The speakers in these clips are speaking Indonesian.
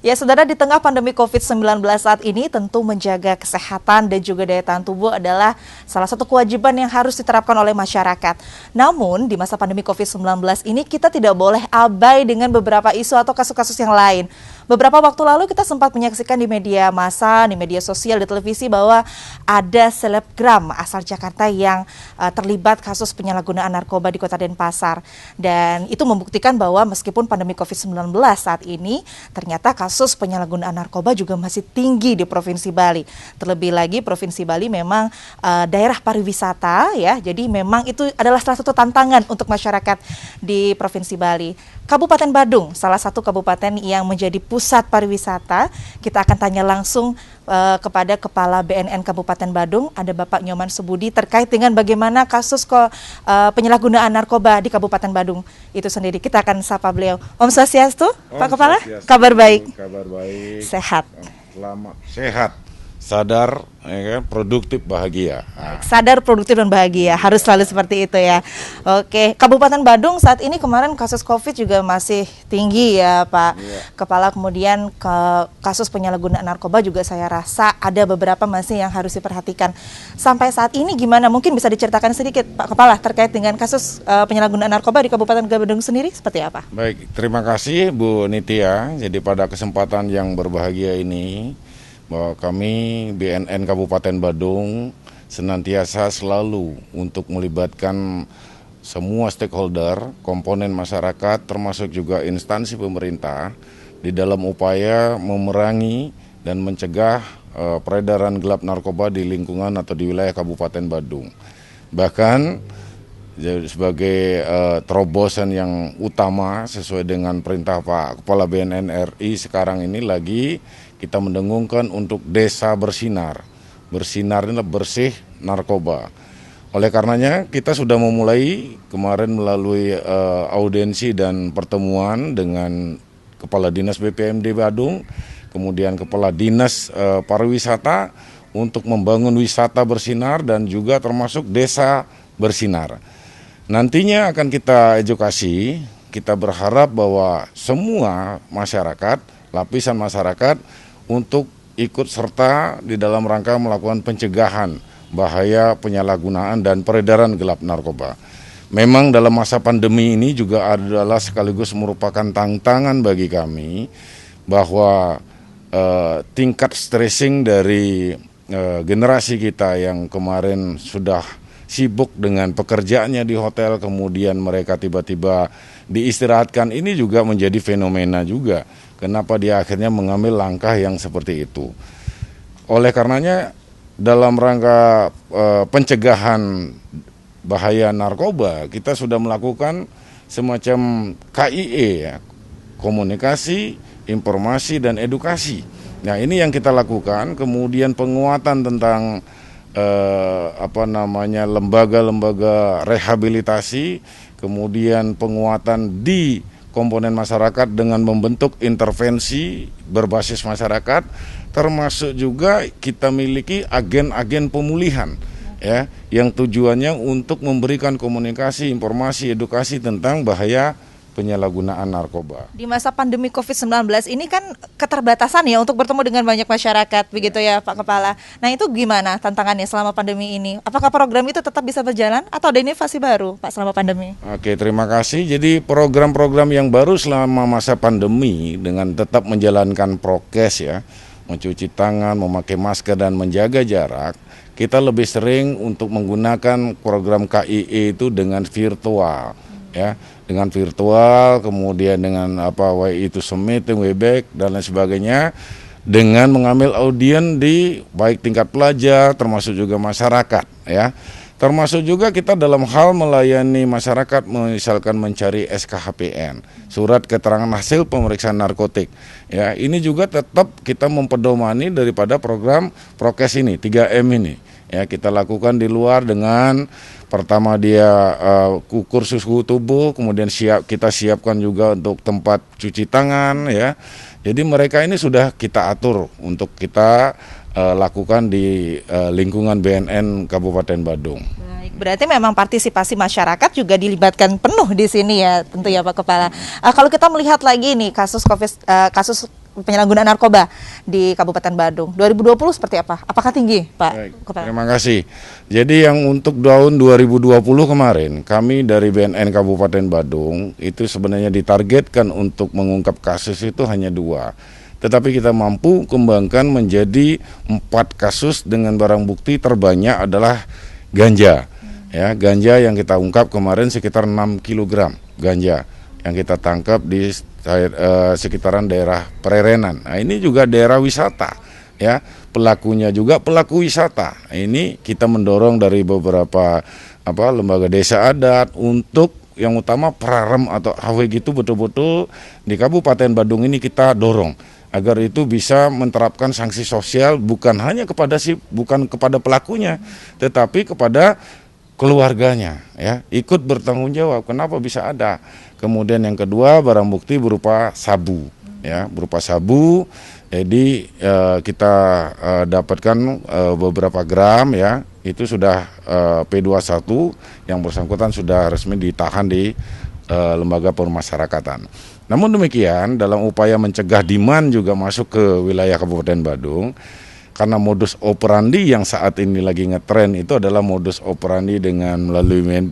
Ya, saudara, di tengah pandemi COVID-19 saat ini, tentu menjaga kesehatan dan juga daya tahan tubuh adalah salah satu kewajiban yang harus diterapkan oleh masyarakat. Namun, di masa pandemi COVID-19 ini, kita tidak boleh abai dengan beberapa isu atau kasus-kasus yang lain. Beberapa waktu lalu kita sempat menyaksikan di media massa, di media sosial, di televisi bahwa ada selebgram asal Jakarta yang terlibat kasus penyalahgunaan narkoba di Kota Denpasar. Dan itu membuktikan bahwa meskipun pandemi COVID-19 saat ini, ternyata kasus penyalahgunaan narkoba juga masih tinggi di Provinsi Bali. Terlebih lagi Provinsi Bali memang daerah pariwisata ya, jadi memang itu adalah salah satu tantangan untuk masyarakat di Provinsi Bali. Kabupaten Badung, salah satu kabupaten yang menjadi pusat pariwisata. Kita akan tanya langsung kepada Kepala BNN Kabupaten Badung, ada Bapak Nyoman Subudi, terkait dengan bagaimana kasus penyalahgunaan narkoba di Kabupaten Badung itu sendiri. Kita akan sapa beliau. Om Swastiastu, Pak Kepala, kabar baik? Kabar baik. Sehat? Lama sehat, sadar, ya, produktif, bahagia. Sadar, produktif, dan bahagia, harus selalu seperti itu ya. Oke, Kabupaten Badung saat ini kemarin kasus COVID juga masih tinggi ya Pak Kepala. Kemudian kasus penyalahgunaan narkoba juga saya rasa ada beberapa masih yang harus diperhatikan. Sampai saat ini gimana? Mungkin bisa diceritakan sedikit Pak Kepala terkait dengan kasus penyalahgunaan narkoba di Kabupaten Badung sendiri seperti apa? Baik, terima kasih Bu Nitya. Jadi pada kesempatan yang berbahagia ini, bahwa kami BNN Kabupaten Badung senantiasa selalu untuk melibatkan semua stakeholder, komponen masyarakat, termasuk juga instansi pemerintah di dalam upaya memerangi dan mencegah peredaran gelap narkoba di lingkungan atau di wilayah Kabupaten Badung. Bahkan sebagai terobosan yang utama sesuai dengan perintah Pak Kepala BNN RI sekarang ini lagi kita mendengungkan untuk desa bersinar. Bersinar ini bersih narkoba. Oleh karenanya kita sudah memulai kemarin melalui audiensi dan pertemuan dengan Kepala Dinas BPMD Badung, kemudian Kepala Dinas Pariwisata untuk membangun wisata bersinar dan juga termasuk desa bersinar. Nantinya akan kita edukasi, kita berharap bahwa semua masyarakat, lapisan masyarakat untuk ikut serta di dalam rangka melakukan pencegahan bahaya penyalahgunaan dan peredaran gelap narkoba. Memang dalam masa pandemi ini juga adalah sekaligus merupakan tantangan bagi kami bahwa tingkat stressing dari generasi kita yang kemarin sudah sibuk dengan pekerjaannya di hotel, kemudian mereka tiba-tiba diistirahatkan, ini juga menjadi fenomena juga. Kenapa dia akhirnya mengambil langkah yang seperti itu. Oleh karenanya dalam rangka pencegahan bahaya narkoba, kita sudah melakukan semacam KIE, ya, komunikasi, informasi, dan edukasi. Nah, ini yang kita lakukan, kemudian penguatan tentang lembaga-lembaga rehabilitasi, kemudian penguatan di komponen masyarakat dengan membentuk intervensi berbasis masyarakat, termasuk juga kita miliki agen-agen pemulihan ya, yang tujuannya untuk memberikan komunikasi, informasi, edukasi tentang bahaya penyalahgunaan narkoba. Di masa pandemi COVID-19 ini kan keterbatasan ya untuk bertemu dengan banyak masyarakat, begitu ya Pak Kepala. Nah, itu gimana tantangannya selama pandemi ini? Apakah program itu tetap bisa berjalan atau ada inovasi baru Pak selama pandemi? Oke, terima kasih. Jadi program-program yang baru selama masa pandemi dengan tetap menjalankan prokes ya, mencuci tangan, memakai masker, dan menjaga jarak, kita lebih sering untuk menggunakan program KIE itu dengan virtual. Ya, dengan virtual, kemudian dengan itu meeting, Webex, dan lain sebagainya, dengan mengambil audien di baik tingkat pelajar, termasuk juga masyarakat, ya, termasuk juga kita dalam hal melayani masyarakat, misalkan mencari SKHPN, surat keterangan hasil pemeriksaan narkotik, ya, ini juga tetap kita mempedomani daripada program prokes ini, 3M ini, ya, kita lakukan di luar dengan pertama dia ukur suhu tubuh, kemudian kita siapkan juga untuk tempat cuci tangan ya. Jadi mereka ini sudah kita atur untuk kita lakukan di lingkungan BNN Kabupaten Badung. Baik, berarti memang partisipasi masyarakat juga dilibatkan penuh di sini ya, tentu ya Pak Kepala. Kalau kita melihat lagi nih kasus penyalahgunaan narkoba di Kabupaten Badung. 2020 seperti apa? Apakah tinggi, Pak? Baik, terima kasih. Jadi yang untuk tahun 2020 kemarin, kami dari BNN Kabupaten Badung itu sebenarnya ditargetkan untuk mengungkap kasus itu hanya 2. Tetapi kita mampu kembangkan menjadi 4 kasus dengan barang bukti terbanyak adalah ganja. Ya, ganja yang kita ungkap kemarin sekitar 6 kg ganja yang kita tangkap di sekitaran daerah Pererenan. Nah, ini juga daerah wisata, ya. Pelakunya juga pelaku wisata. Ini kita mendorong dari beberapa lembaga desa adat untuk yang utama Prarem atau HWG itu betul-betul di Kabupaten Badung ini kita dorong agar itu bisa menerapkan sanksi sosial bukan kepada pelakunya, tetapi kepada keluarganya, ya, ikut bertanggung jawab kenapa bisa ada. Kemudian yang kedua, barang bukti berupa sabu, ya, berupa sabu. Jadi kita dapatkan beberapa gram, ya, itu sudah P21 yang bersangkutan sudah resmi ditahan di lembaga pemasyarakatan. Namun demikian, dalam upaya mencegah demand juga masuk ke wilayah Kabupaten Badung, karena modus operandi yang saat ini lagi ngetren itu adalah modus operandi dengan melalui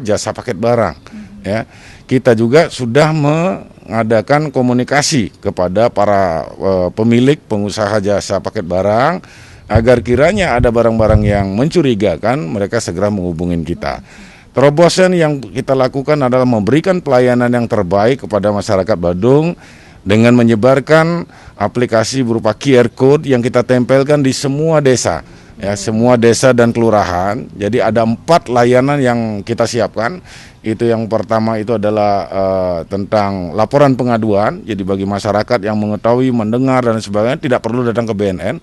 jasa paket barang. Ya, kita juga sudah mengadakan komunikasi kepada para pemilik pengusaha jasa paket barang agar kiranya ada barang-barang yang mencurigakan mereka segera menghubungi kita. Terobosan yang kita lakukan adalah memberikan pelayanan yang terbaik kepada masyarakat Badung dengan menyebarkan aplikasi berupa QR Code yang kita tempelkan di semua desa, ya, semua desa dan kelurahan. Jadi ada 4 layanan yang kita siapkan. Itu yang pertama itu adalah tentang laporan pengaduan. Jadi bagi masyarakat yang mengetahui, mendengar dan sebagainya tidak perlu datang ke BNN.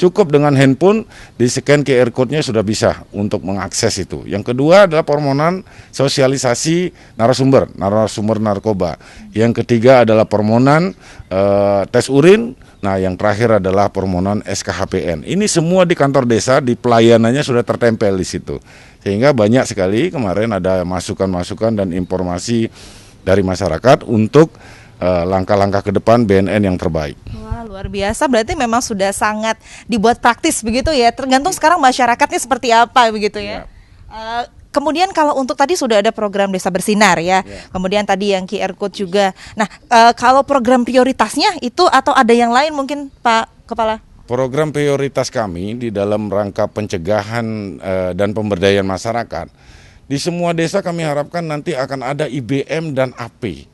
Cukup dengan handphone, di-scan QR code-nya sudah bisa untuk mengakses itu. Yang kedua adalah permohonan sosialisasi narasumber narkoba. Yang ketiga adalah permohonan tes urin. Nah, yang terakhir adalah permohonan SKHPN. Ini semua di kantor desa, di pelayanannya sudah tertempel di situ. Sehingga banyak sekali kemarin ada masukan-masukan dan informasi dari masyarakat untuk langkah-langkah ke depan BNN yang terbaik. Wah, luar biasa, berarti memang sudah sangat dibuat praktis begitu ya, tergantung sekarang masyarakatnya seperti apa begitu ya. Kemudian kalau untuk tadi sudah ada program Desa Bersinar ya, kemudian tadi yang QR Code juga. Nah, kalau program prioritasnya itu atau ada yang lain mungkin Pak Kepala? Program prioritas kami di dalam rangka pencegahan dan pemberdayaan masyarakat, di semua desa kami harapkan nanti akan ada IBM dan AP.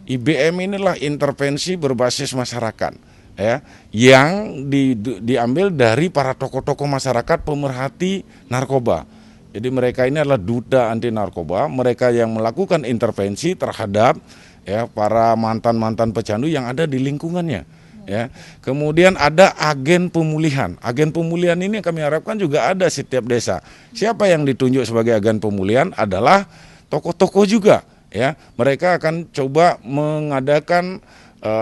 IBM inilah intervensi berbasis masyarakat, ya, yang diambil dari para tokoh-tokoh masyarakat pemerhati narkoba. Jadi mereka ini adalah duta anti narkoba, mereka yang melakukan intervensi terhadap, ya, para mantan-mantan pecandu yang ada di lingkungannya. Ya. Kemudian ada agen pemulihan. Agen pemulihan ini kami harapkan juga ada setiap desa. Siapa yang ditunjuk sebagai agen pemulihan adalah tokoh-tokoh juga. Ya, mereka akan coba mengadakan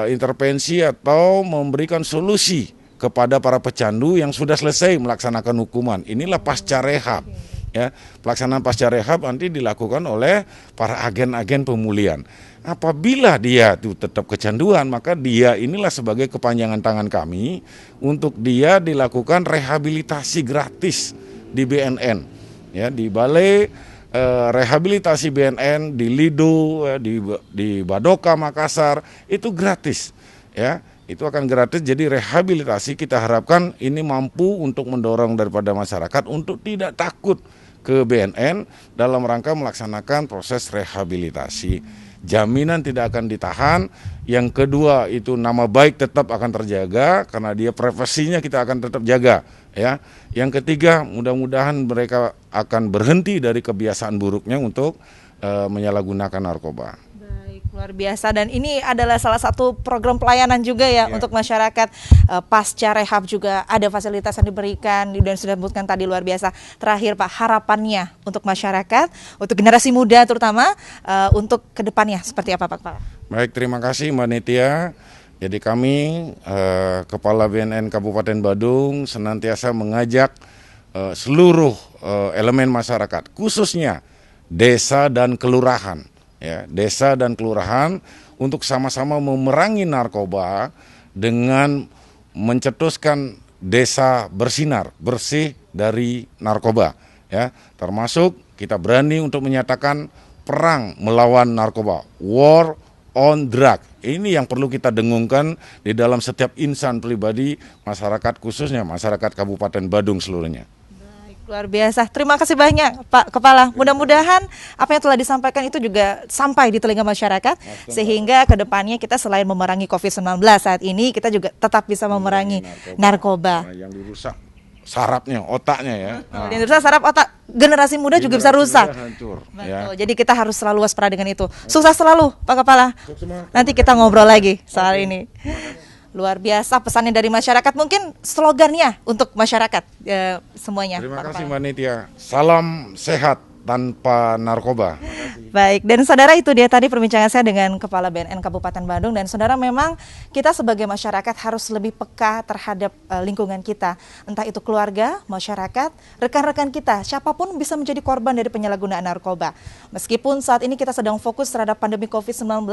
intervensi atau memberikan solusi kepada para pecandu yang sudah selesai melaksanakan hukuman. Inilah pasca rehab. Ya, pelaksanaan pasca rehab nanti dilakukan oleh para agen-agen pemulihan. Apabila dia itu tetap kecanduan, maka dia inilah sebagai kepanjangan tangan kami untuk dia dilakukan rehabilitasi gratis di BNN, ya, di Balai Rehabilitasi BNN di Lido, di Badoka Makassar, itu gratis, ya, itu akan gratis. Jadi rehabilitasi kita harapkan ini mampu untuk mendorong daripada masyarakat untuk tidak takut ke BNN dalam rangka melaksanakan proses rehabilitasi. Jaminan tidak akan ditahan. Yang kedua itu nama baik tetap akan terjaga karena dia privasinya kita akan tetap jaga, ya. Yang ketiga, mudah-mudahan mereka akan berhenti dari kebiasaan buruknya untuk menyalahgunakan narkoba. Baik, luar biasa, dan ini adalah salah satu program pelayanan juga ya, untuk masyarakat. Pasca rehab juga ada fasilitas yang diberikan dan sudah disebutkan tadi, luar biasa. Terakhir Pak, harapannya untuk masyarakat, untuk generasi muda terutama, untuk kedepannya seperti apa Pak Kepala? Baik, terima kasih Mbak Nitya. Jadi kami Kepala BNN Kabupaten Badung senantiasa mengajak seluruh elemen masyarakat, khususnya desa dan kelurahan, ya, desa dan kelurahan untuk sama-sama memerangi narkoba dengan mencetuskan desa bersinar, bersih dari narkoba, ya. Termasuk kita berani untuk menyatakan perang melawan narkoba, war on drug. Ini yang perlu kita dengungkan di dalam setiap insan pribadi masyarakat, khususnya masyarakat Kabupaten Badung seluruhnya. Baik, luar biasa. Terima kasih banyak Pak Kepala. Mudah-mudahan apa yang telah disampaikan itu juga sampai di telinga masyarakat, sehingga kedepannya kita selain memerangi COVID-19 saat ini, kita juga tetap bisa memerangi narkoba. Yang dirusak sarafnya, otaknya ya. Yang rusak saraf otak generasi muda juga bisa rusak. Hancur, Betul. Jadi kita harus selalu waspada dengan itu. Sukses selalu Pak Kepala. Nanti kita ngobrol lagi soal ini. Luar biasa pesannya dari masyarakat, mungkin slogannya untuk masyarakat semuanya. Terima Pak kasih Kepala. Mbak Nitya. Salam sehat tanpa narkoba. Baik, dan saudara, itu dia tadi perbincangan saya dengan Kepala BNN Kabupaten Bandung. Dan saudara, memang kita sebagai masyarakat harus lebih peka terhadap lingkungan kita. Entah itu keluarga, masyarakat, rekan-rekan kita, siapapun bisa menjadi korban dari penyalahgunaan narkoba. Meskipun saat ini kita sedang fokus terhadap pandemi COVID-19,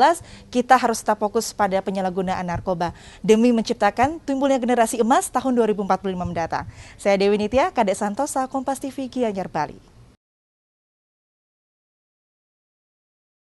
kita harus tetap fokus pada penyalahgunaan narkoba demi menciptakan timbulnya generasi emas tahun 2045 mendatang. Saya Dewi Nitya, Kadek Santosa, Kompas TV, Gianyar, Bali.